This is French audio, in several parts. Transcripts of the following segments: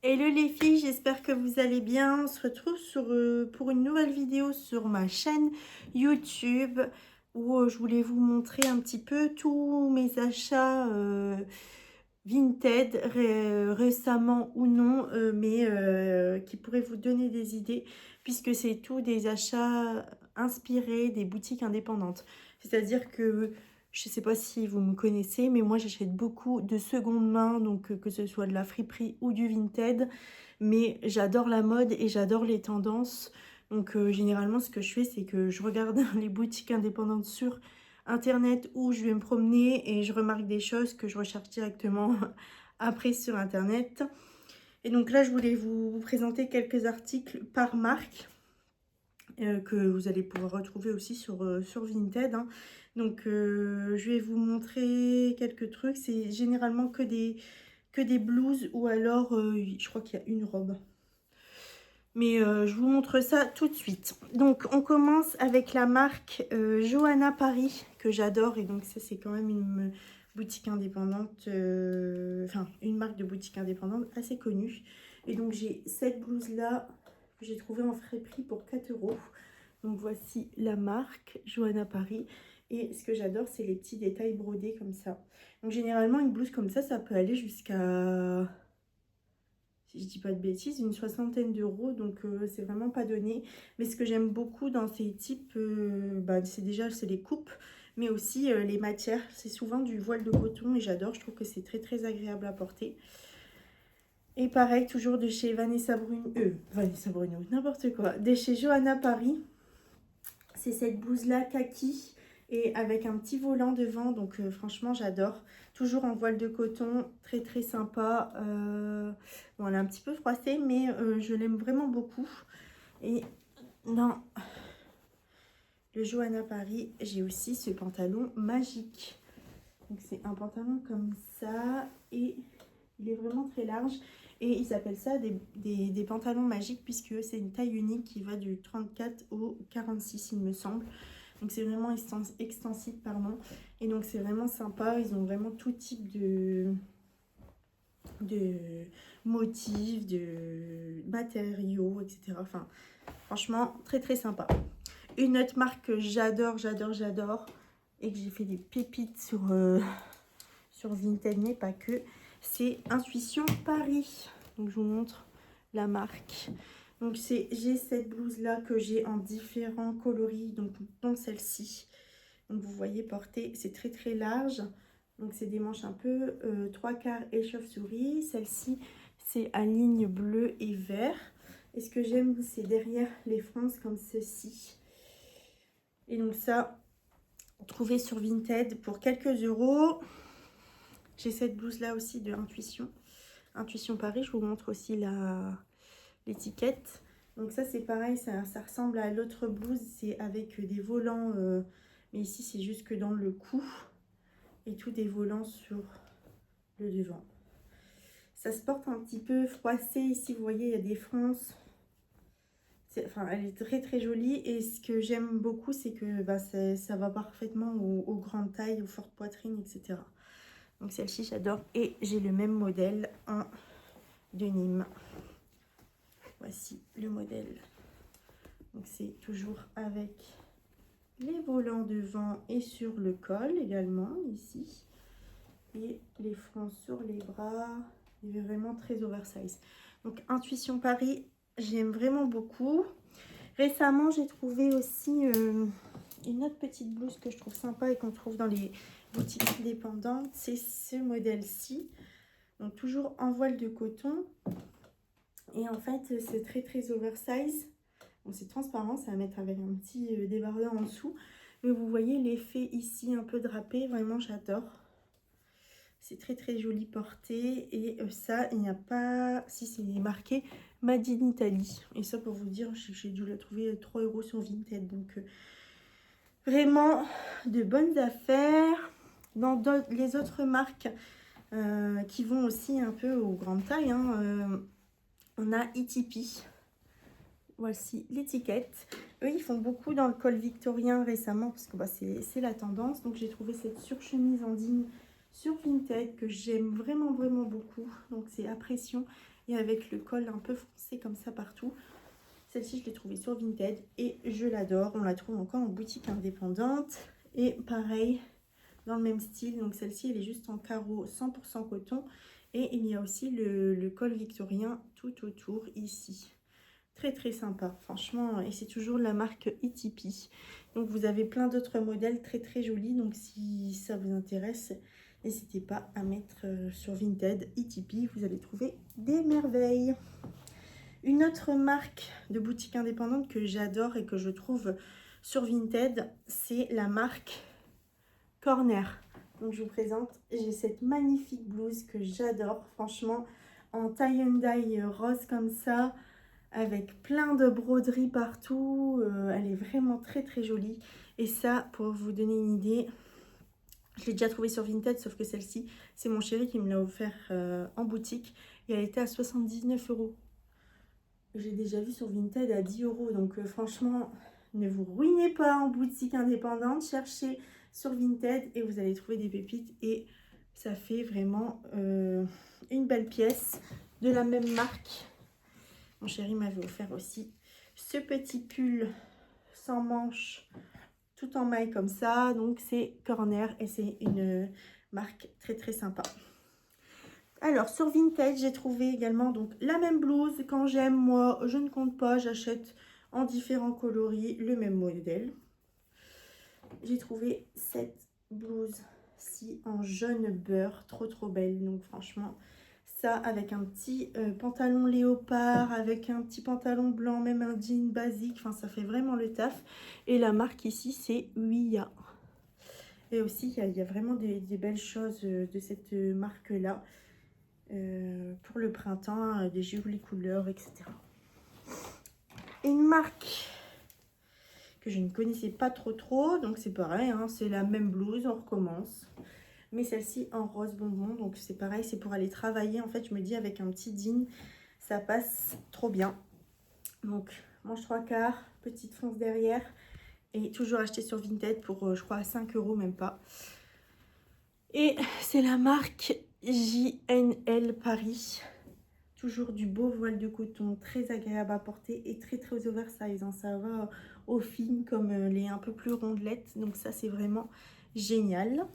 Hello les filles, j'espère que vous allez bien. On se retrouve pour une nouvelle vidéo sur ma chaîne YouTube où je voulais vous montrer un petit peu tous mes achats Vinted récemment ou non, mais qui pourraient vous donner des idées puisque c'est tout des achats inspirés des boutiques indépendantes. C'est-à-dire que je ne sais pas si vous me connaissez, mais moi j'achète beaucoup de seconde main, donc que ce soit de la friperie ou du Vinted. Mais j'adore la mode et j'adore les tendances. Donc généralement ce que je fais, c'est que je regarde les boutiques indépendantes sur Internet où je vais me promener et je remarque des choses que je recherche directement après sur Internet. Et donc là, je voulais vous présenter quelques articles par marque que vous allez pouvoir retrouver aussi sur Vinted, hein. Donc je vais vous montrer quelques trucs. C'est généralement que des blouses ou alors je crois qu'il y a une robe. Mais je vous montre ça tout de suite. Donc on commence avec la marque Johanna Paris que j'adore. Et donc ça c'est quand même une boutique indépendante, enfin une marque de boutique indépendante assez connue. Et donc j'ai cette blouse là que j'ai trouvée en frais prix pour 4 euros. Donc voici la marque Johanna Paris. Et ce que j'adore, c'est les petits détails brodés comme ça. Donc généralement, une blouse comme ça peut aller jusqu'à, si je dis pas de bêtises, une soixantaine d'euros. Donc c'est vraiment pas donné. Mais ce que j'aime beaucoup dans ces types, c'est déjà c'est les coupes, mais aussi les matières. C'est souvent du voile de coton et j'adore. Je trouve que c'est très très agréable à porter. Et pareil, toujours de chez Vanessa Bruno, n'importe quoi. De chez Johanna Paris. C'est cette blouse là kaki et avec un petit volant devant, donc franchement j'adore. Toujours en voile de coton, très très sympa. Bon, elle est un petit peu froissée, mais je l'aime vraiment beaucoup. Et dans le Johanna Paris, j'ai aussi ce pantalon magique. Donc c'est un pantalon comme ça et il est vraiment très large. Et ils appellent ça des pantalons magiques puisque c'est une taille unique qui va du 34 au 46 il me semble. Donc c'est vraiment extensible, pardon. Et donc c'est vraiment sympa. Ils ont vraiment tout type de motifs, de matériaux, etc. Enfin, franchement, très très sympa. Une autre marque que j'adore et que j'ai fait des pépites sur Vinted, mais pas que, c'est Intuition Paris. Donc je vous montre la marque. Donc j'ai cette blouse là que j'ai en différents coloris, donc dont celle-ci. Donc vous voyez porter, c'est très très large. Donc c'est des manches un peu 3/4 échauffe-souris. Celle-ci c'est à ligne bleue et vert. Et ce que j'aime c'est derrière les fronces comme ceci. Et donc ça, trouvé sur Vinted pour quelques euros. J'ai cette blouse là aussi de Intuition Paris. Je vous montre aussi l'étiquette. Donc ça c'est pareil, ça ressemble à l'autre blouse, c'est avec des volants, mais ici c'est juste que dans le cou et tout des volants sur le devant. Ça se porte un petit peu froissé ici, vous voyez il y a des fronces. Enfin, elle est très très jolie et ce que j'aime beaucoup c'est que ça va parfaitement aux grandes tailles, aux fortes poitrines, etc. Donc celle-ci j'adore et j'ai le même modèle en denim. Voici le modèle. Donc c'est toujours avec les volants devant et sur le col également ici. Et les fronts sur les bras. Il est vraiment très oversize. Donc Intuition Paris, j'aime vraiment beaucoup. Récemment j'ai trouvé aussi une autre petite blouse que je trouve sympa et qu'on trouve dans les boutiques indépendantes. C'est ce modèle-ci. Donc toujours en voile de coton. Et en fait c'est très très oversize. Bon, c'est transparent, ça va mettre avec un petit débardeur en dessous. Mais vous voyez l'effet ici un peu drapé, vraiment j'adore. C'est très très joli porté. Et ça, il n'y a pas... Si, c'est marqué Made in Italy. Et ça, pour vous dire, j'ai dû la trouver 3 euros sur Vinted. Donc vraiment de bonnes affaires. Dans les autres marques qui vont aussi un peu aux grandes tailles, hein, on a Itipi. Voici l'étiquette. Eux, ils font beaucoup dans le col victorien récemment parce que c'est la tendance. Donc, j'ai trouvé cette surchemise en digne sur Vinted que j'aime vraiment vraiment beaucoup. Donc c'est à pression et avec le col un peu foncé comme ça partout. Celle-ci je l'ai trouvée sur Vinted et je l'adore. On la trouve encore en boutique indépendante. Et pareil, dans le même style. Donc celle-ci elle est juste en carreau 100% coton. Et il y a aussi le col victorien tout autour ici. Très très sympa franchement, et c'est toujours la marque Itipi. Donc vous avez plein d'autres modèles très très jolis, donc si ça vous intéresse, n'hésitez pas à mettre sur Vinted Itipi, vous allez trouver des merveilles. Une autre marque de boutique indépendante que j'adore et que je trouve sur Vinted, c'est la marque Corner. Donc je vous présente, j'ai cette magnifique blouse que j'adore franchement, en tie and dye rose comme ça, avec plein de broderies partout. Elle est vraiment très très jolie. Et ça, pour vous donner une idée, je l'ai déjà trouvée sur Vinted, sauf que celle-ci, c'est mon chéri qui me l'a offert en boutique. Et elle était à 79 €. J'ai déjà vu sur Vinted à 10 €. Donc franchement, ne vous ruinez pas en boutique indépendante. Cherchez sur Vinted et vous allez trouver des pépites. Et ça fait vraiment une belle pièce de la même marque. Mon chéri m'avait offert aussi ce petit pull sans manches, tout en maille comme ça. Donc c'est Corner et c'est une marque très très sympa. Alors sur Vinted, j'ai trouvé également donc la même blouse. Quand j'aime, moi, je ne compte pas, j'achète en différents coloris le même modèle. J'ai trouvé cette blouse-ci en jaune beurre, trop trop belle. Donc franchement, ça avec un petit pantalon léopard, avec un petit pantalon blanc, même un jean basique, enfin ça fait vraiment le taf. Et la marque ici c'est Ouya. Et aussi il y a vraiment des belles choses de cette marque là pour le printemps, des jolies couleurs, etc. Une marque que je ne connaissais pas trop, donc c'est pareil, hein, c'est la même blouse, on recommence. Mais celle-ci en rose bonbon, donc c'est pareil, c'est pour aller travailler. En fait, je me dis avec un petit jean, ça passe trop bien. Donc, manche 3/4, petite fonce derrière. Et toujours acheté sur Vinted pour, je crois, à 5 € même pas. Et c'est la marque JNL Paris. Toujours du beau voile de coton, très agréable à porter et très très oversize. Hein. Ça va aux filles comme les un peu plus rondelettes. Donc ça, c'est vraiment génial.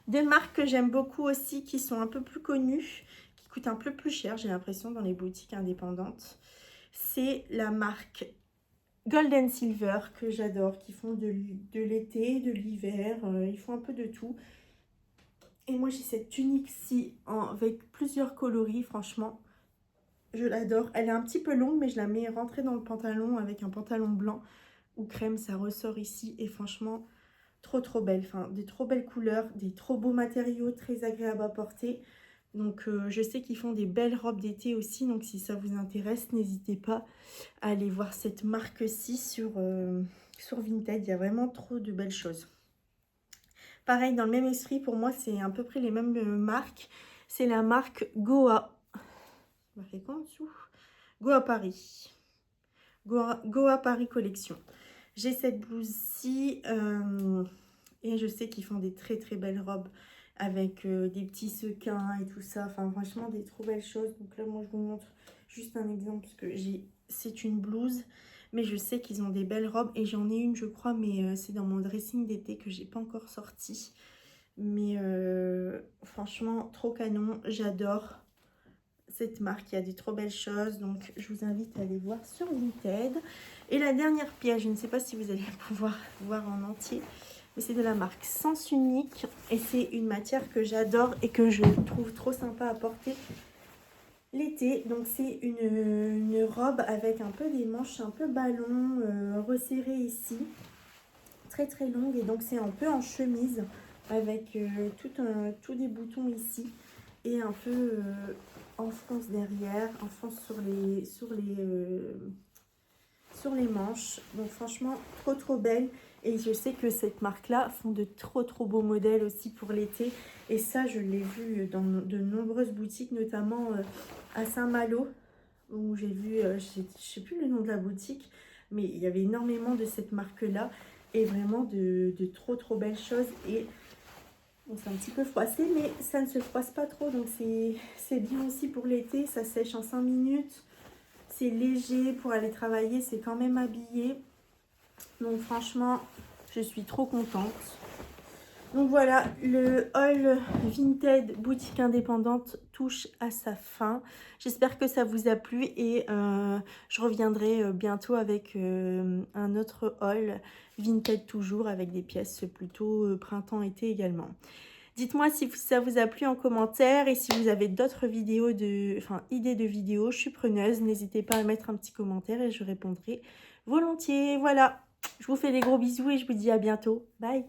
Des marques que j'aime beaucoup aussi, qui sont un peu plus connues, qui coûtent un peu plus cher, j'ai l'impression, dans les boutiques indépendantes. C'est la marque Golden Silver, que j'adore, qui font de l'été, de l'hiver, ils font un peu de tout. Et moi, j'ai cette tunique-ci avec plusieurs coloris, franchement, je l'adore. Elle est un petit peu longue, mais je la mets rentrée dans le pantalon avec un pantalon blanc ou crème, ça ressort ici. Et franchement, trop belle, enfin des trop belles couleurs, des trop beaux matériaux, très agréables à porter. Donc je sais qu'ils font des belles robes d'été aussi, donc si ça vous intéresse, n'hésitez pas à aller voir cette marque-ci sur Vinted. Il y a vraiment trop de belles choses. Pareil, dans le même esprit, pour moi c'est à peu près les mêmes marques. C'est la marque Goa. On fait quoi en dessous? Goa Paris. Goa Paris Collection. J'ai cette blouse-ci et je sais qu'ils font des très belles robes avec des petits sequins et tout ça. Enfin, franchement, des trop belles choses. Donc là, moi, je vous montre juste un exemple parce que c'est une blouse. Mais je sais qu'ils ont des belles robes et j'en ai une, je crois, mais c'est dans mon dressing d'été que j'ai pas encore sorti. Mais franchement, trop canon. J'adore cette marque, il y a des trop belles choses, donc je vous invite à aller voir sur Vinted. Et la dernière pièce, je ne sais pas si vous allez pouvoir voir en entier, mais c'est de la marque Sens Unique et c'est une matière que j'adore et que je trouve trop sympa à porter l'été. Donc c'est une robe avec un peu des manches un peu ballon resserrées ici, très longue, et donc c'est un peu en chemise avec tout des boutons ici et un peu enfonce derrière, enfonce sur les manches. Donc franchement, trop belle. Et je sais que cette marque-là font de trop beaux modèles aussi pour l'été. Et ça, je l'ai vu dans de nombreuses boutiques, notamment à Saint-Malo, où j'ai vu, je sais plus le nom de la boutique, mais il y avait énormément de cette marque-là. Et vraiment de trop belles choses. Et Bon, c'est un petit peu froissé, mais ça ne se froisse pas trop, donc c'est bien aussi pour l'été. Ça sèche en 5 minutes. C'est léger pour aller travailler, c'est quand même habillé. Donc franchement, je suis trop contente. Donc voilà, le haul Vinted boutique indépendante touche à sa fin. J'espère que ça vous a plu et je reviendrai bientôt avec un autre haul Vinted toujours avec des pièces plutôt printemps-été également. Dites-moi si ça vous a plu en commentaire et si vous avez d'autres vidéos idées de vidéos, je suis preneuse. N'hésitez pas à mettre un petit commentaire et je répondrai volontiers. Voilà, je vous fais des gros bisous et je vous dis à bientôt. Bye!